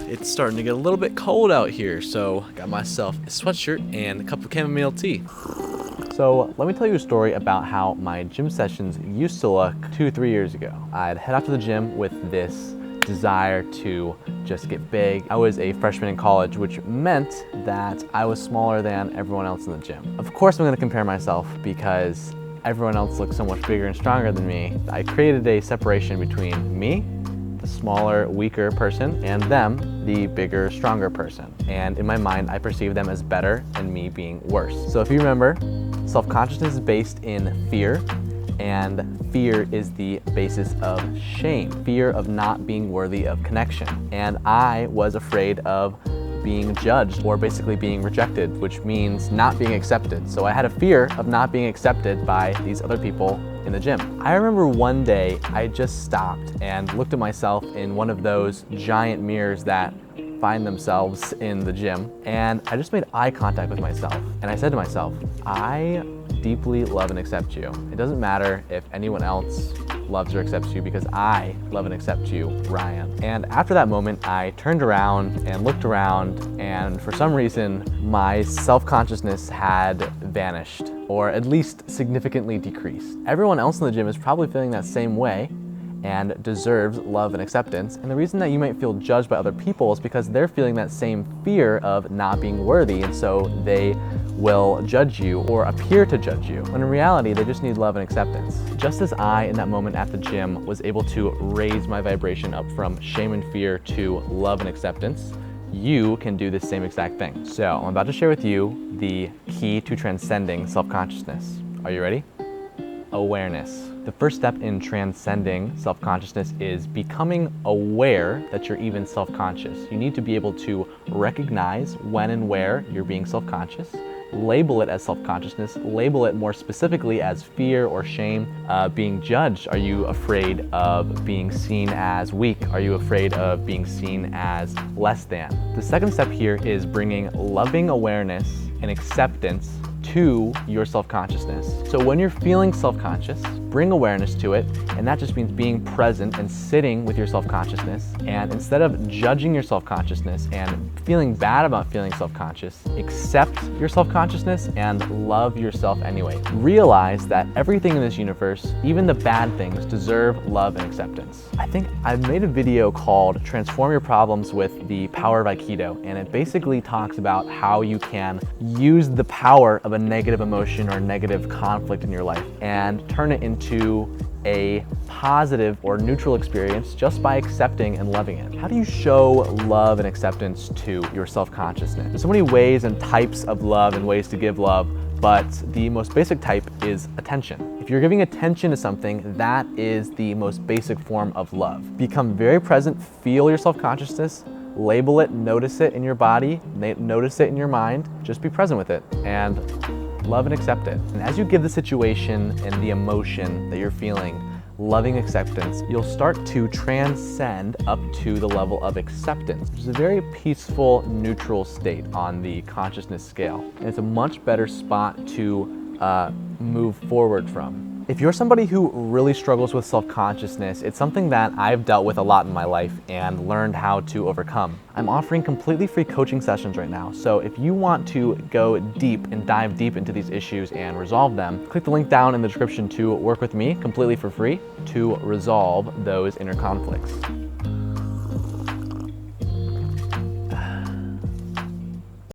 It's starting to get a little bit cold out here, so I got myself a sweatshirt and a cup of chamomile tea. So let me tell you a story about how my gym sessions used to look 2-3 years ago. I'd head out to the gym with this desire to just get big. I was a freshman in college, which meant that I was smaller than everyone else in the gym. Of course I'm gonna compare myself because everyone else looks so much bigger and stronger than me. I created a separation between me, the smaller, weaker person, and them, the bigger, stronger person. And in my mind, I perceive them as better and me being worse. So if you remember, self-consciousness is based in fear, and fear is the basis of shame, fear of not being worthy of connection. And I was afraid of being judged or basically being rejected, which means not being accepted. So I had a fear of not being accepted by these other people in the gym. I remember one day I just stopped and looked at myself in one of those giant mirrors that find themselves in the gym, and I just made eye contact with myself. And I said to myself, I deeply love and accept you. It doesn't matter if anyone else loves or accepts you because I love and accept you, Ryan. And after that moment, I turned around and looked around, and for some reason, my self-consciousness had vanished, or at least significantly decreased. Everyone else in the gym is probably feeling that same way and deserves love and acceptance. And the reason that you might feel judged by other people is because they're feeling that same fear of not being worthy, and so they will judge you or appear to judge you, when in reality they just need love and acceptance. Just as I, in that moment at the gym, was able to raise my vibration up from shame and fear to love and acceptance, you can do the same exact thing. So I'm about to share with you the key to transcending self-consciousness. Are you ready? Awareness. The first step in transcending self-consciousness is becoming aware that you're even self-conscious. You need to be able to recognize when and where you're being self-conscious, label it as self-consciousness, label it more specifically as fear or shame. Being judged, are you afraid of being seen as weak? Are you afraid of being seen as less than? The second step here is bringing loving awareness and acceptance to your self-consciousness. So when you're feeling self-conscious, bring awareness to it, and that just means being present and sitting with your self-consciousness. And instead of judging your self-consciousness and feeling bad about feeling self-conscious, accept your self-consciousness and love yourself anyway. Realize that everything in this universe, even the bad things, deserve love and acceptance. I think I've made a video called Transform Your Problems with the Power of Aikido, and it basically talks about how you can use the power of a negative emotion or negative conflict in your life and turn it into a positive or neutral experience just by accepting and loving it. How do you show love and acceptance to your self-consciousness? There's so many ways and types of love and ways to give love, but the most basic type is attention. If you're giving attention to something, that is the most basic form of love. Become very present, feel your self-consciousness, label it, notice it in your body, notice it in your mind, just be present with it and love and accept it. And as you give the situation and the emotion that you're feeling loving acceptance, you'll start to transcend up to the level of acceptance, which is a very peaceful, neutral state on the consciousness scale. And it's a much better spot to move forward from. If you're somebody who really struggles with self-consciousness, it's something that I've dealt with a lot in my life and learned how to overcome. I'm offering completely free coaching sessions right now, so if you want to go deep and dive deep into these issues and resolve them, click the link down in the description to work with me completely for free to resolve those inner conflicts.